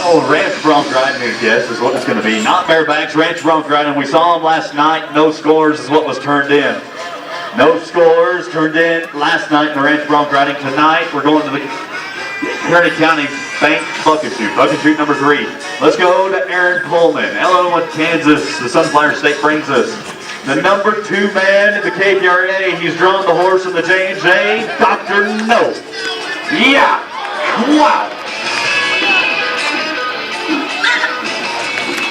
Oh, ranch bronc riding, I guess, is what it's going to be. Not barebacks, ranch bronc riding. We saw them last night. No scores is what was turned in. No scores turned in last night in the ranch bronc riding. Tonight, we're going to the Kearney County Bank bucket shoot number 3. Let's go to Aaron Pullman. Ellenwood, Kansas. The Sunflower State brings us the number 2 man in the KPRA. He's drawn the horse in the J&J, Dr. No. Yeah. Wow.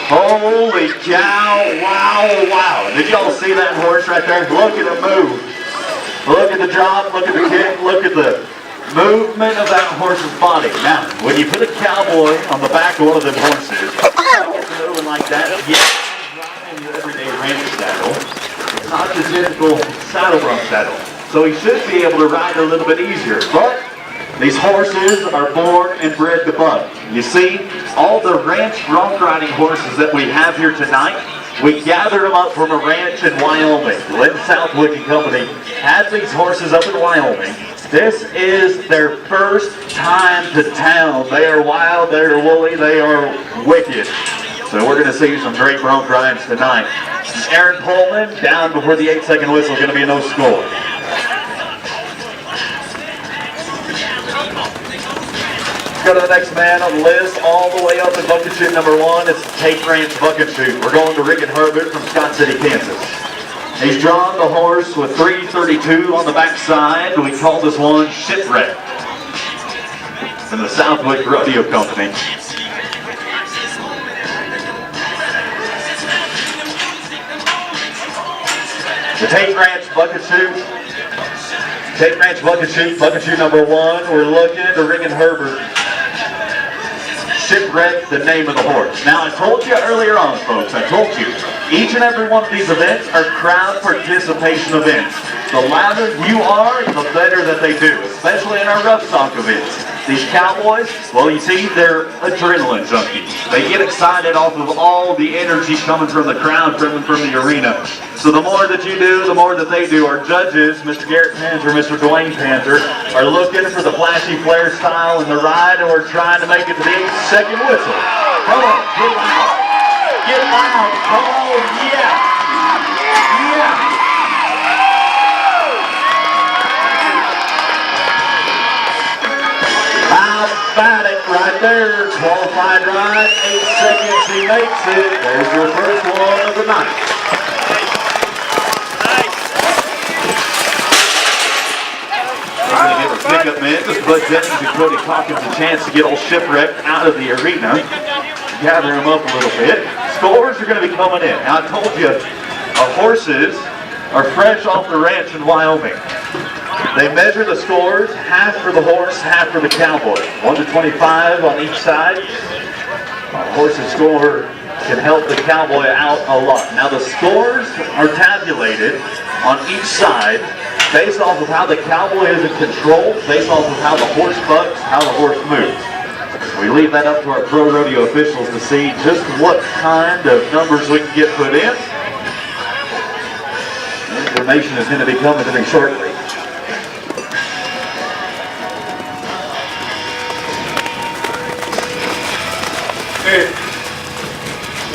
Holy cow. Wow, wow. Did y'all see that horse right there? Look at him move. Look at the drop, look at the kick, look at the movement of that horse's body. Now, when you put a cowboy on the back of one of them horses, moving like that, yes, riding the everyday ranch saddle. It's not the typical saddle bronc saddle. So he should be able to ride a little bit easier. But these horses are born and bred to buck. You see, all the ranch bronc riding horses that we have here tonight, we gathered them up from a ranch in Wyoming. Lynn Southwick and Company had these horses up in Wyoming. This is their first time to town. They are wild, they are woolly, they are wicked. So we're going to see some great bronc rides tonight. Aaron Pullman down before the 8-second whistle, going to be a no score. Go to the next man on the list, all the way up in bucket chute number 1. It's Tate Ranch bucket chute. We're going to Rick and Herbert from Scott City, Kansas. He's drawn the horse with 332 on the backside. We call this one Shipwreck from the Southwick Rodeo Company. The Tate Ranch bucket chute. Tate Ranch bucket chute number 1. We're looking at Rick and Herbert. Shipwreck, the name of the horse. Now, I told you earlier on, folks, I told you, each and every one of these events are crowd participation events. The louder you are, the better that they do, especially in our rough stock events. These cowboys, well, you see, they're adrenaline junkies. They get excited off of all the energy coming from the crowd, coming from the arena. So the more that you do, the more that they do. Our judges, Mr. Garrett Panther, Mr. Dwayne Panther, are looking for the flashy flair style in the ride, and we're trying to make it to the 8-second whistle. Come on, get loud. Get loud. Come on, yeah. Yeah. How about it right there? Qualified ride, 8 seconds, he makes it. There's your first one of the night. We're going to give a pickup minute just to let Jennings and Cody Hawkins a chance to get old Shipwreck out of the arena. Gather him up a little bit. Scores are going to be coming in. Now I told you, horses are fresh off the ranch in Wyoming. They measure the scores, half for the horse, half for the cowboy. 1 to 25 on each side. A horse's score can help the cowboy out a lot. Now the scores are tabulated on each side based off of how the cowboy is in control, based off of how the horse bucks, how the horse moves. We leave that up to our pro rodeo officials to see just what kind of numbers we can get put in. Information is going to be coming to me shortly. Hey,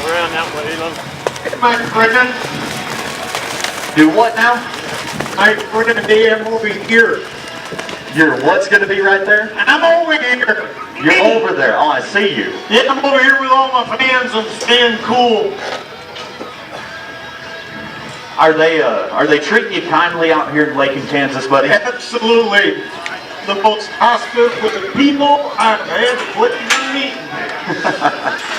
around that way, look. Hey, Mike Brennan. Do what now? Mike Brennan, I'm over here. Your what's going to be right there? I'm over here. You're over there. Oh, I see you. Yeah, I'm over here with all my fans and staying cool. Are they treating you kindly out here in Lakin, Kansas, buddy? Absolutely. The most hospitable people I've had put in a meeting.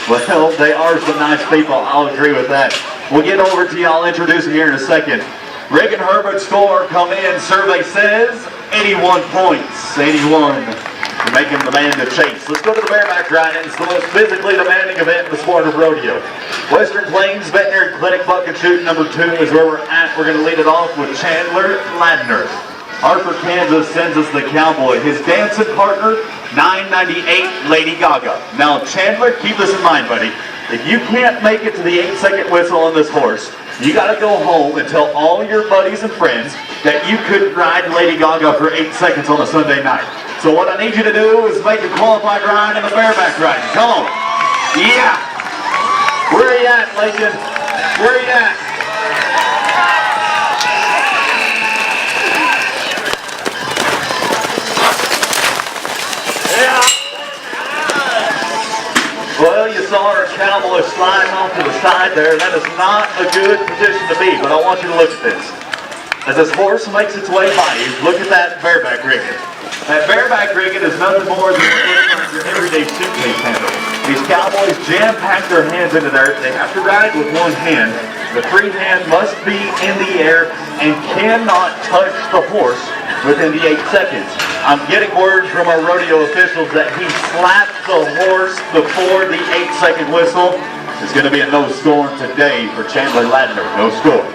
Well, they are some nice people. I'll agree with that. We'll get over to you. I'll introduce you here in a second. Rick and Herbert's score come in. Survey says 81 points. 81. To make him the man to chase. Let's go to the bareback riding. It's the most physically demanding event in the sport of rodeo. Western Plains Veterinary Clinic bucket chute number 2 is where we're at. We're going to lead it off with Chandler Ladner. Hartford, Kansas sends us the cowboy. His dancing partner, $9.98 Lady Gaga. Now Chandler, keep this in mind, buddy. If you can't make it to the 8-second whistle on this horse, you got to go home and tell all your buddies and friends that you couldn't ride Lady Gaga for 8 seconds on a Sunday night. So what I need you to do is make a qualified ride in the bareback ride. Come on. Yeah. Where are you at, Clayton? Where are you at? Yeah. Well, you saw our cowboy sliding off to the side there. That is not a good position to be, but I want you to look at this. As this horse makes its way by you, look at that bareback rigging. That bareback rigging is nothing more than your everyday suitcase handle. These cowboys jam-pack their hands into there. They have to ride with one hand. The free hand must be in the air and cannot touch the horse within the 8 seconds. I'm getting word from our rodeo officials that he slapped the horse before the 8-second whistle. It's going to be a no score today for Chandler Ladner. No score.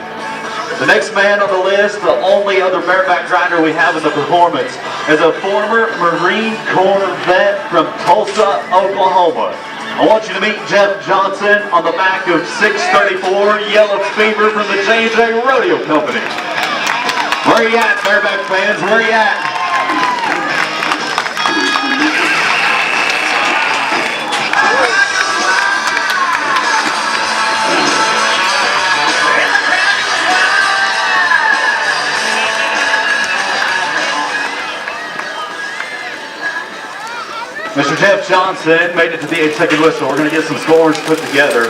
The next man on the list, the only other bareback rider we have in the performance, is a former Marine Corps vet from Tulsa, Oklahoma. I want you to meet Jeff Johnson on the back of 634 Yellow Fever from the J&J Rodeo Company. Where are you at, bareback fans? Where are you at? Mr. Jeff Johnson made it to the 8-second whistle. We're going to get some scores put together.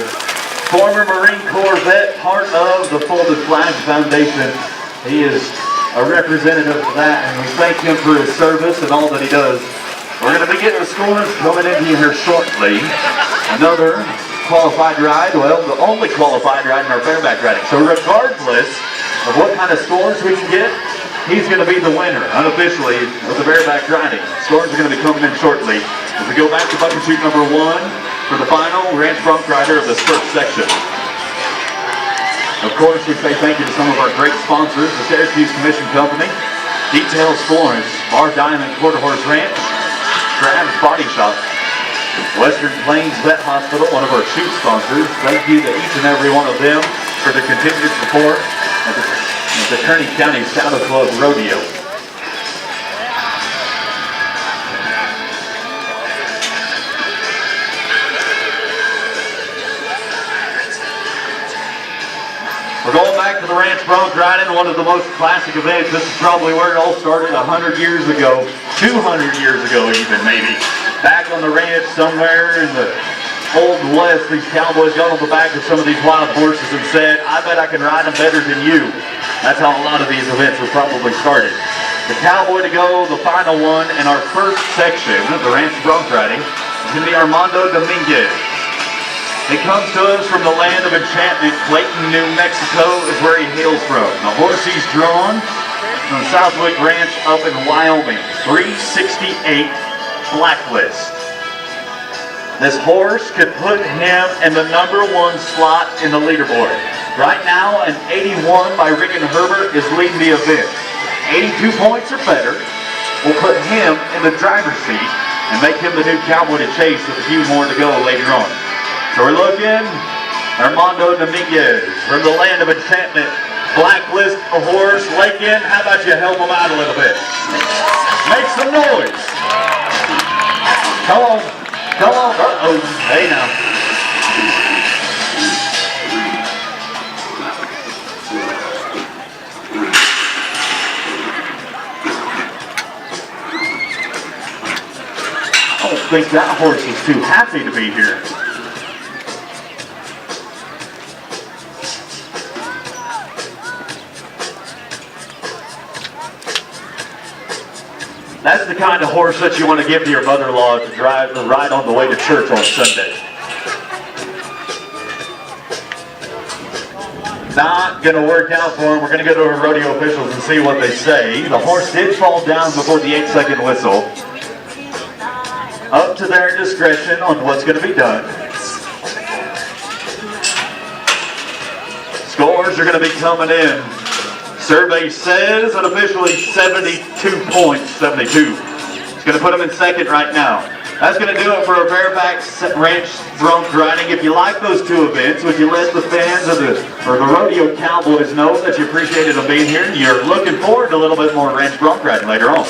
Former Marine Corps vet, part of the Folded Flag Foundation. He is a representative of that, and we thank him for his service and all that he does. We're going to be getting the scores coming into here shortly. Another qualified ride, well, the only qualified ride in our bareback riding. So regardless of what kind of scores we can get, he's going to be the winner, unofficially, of the bareback riding. Scores are going to be coming in shortly. As we go back to bucket chute number 1 for the final ranch bronc rider of this first section. Of course, we say thank you to some of our great sponsors, the Syracuse Commission Company, Details Florence, Bar Diamond Quarter Horse Ranch, Crab's Body Shop, Western Plains Vet Hospital, one of our chute sponsors. Thank you to each and every one of them for their continued support of the Kearney County Saddle Club Rodeo. We're going back to the ranch bronc riding, one of the most classic events. This is probably where it all started 100 years ago, 200 years ago even maybe. Back on the ranch somewhere in the Old West, these cowboys got on the back of some of these wild horses and said, I bet I can ride them better than you. That's how a lot of these events were probably started. The cowboy to go, the final one, in our first section of the ranch bronc riding is going to be Armando Dominguez. He comes to us from the land of enchantment. Clayton, New Mexico is where he hails from. The horse he's drawn from Southwick Ranch up in Wyoming, 368 Blacklist. This horse could put him in the #1 slot in the leaderboard. Right now, an 81 by Rick and Herbert is leading the event. 82 points or better will put him in the driver's seat and make him the new cowboy to chase with a few more to go later on. So we're looking, Armando Dominguez from the land of enchantment. Blacklist a horse. Lakin, how about you help him out a little bit? Make some noise. Come on. Come on. Uh-oh. Hey now. I don't think that horse is too happy to be here. That's the kind of horse that you want to give to your mother-in-law to drive or ride on the way to church on Sunday. Not going to work out for him. We're going to go to our rodeo officials and see what they say. The horse did fall down before the 8-second whistle. Up to their discretion on what's going to be done. Scores are going to be coming in. Survey says unofficially 72 points, 72. It's going to put him in second right now. That's going to do it for a bareback ranch bronc riding. If you like those two events, would you let the fans of the rodeo cowboys know that you appreciated them being here? You're looking forward to a little bit more ranch bronc riding later on.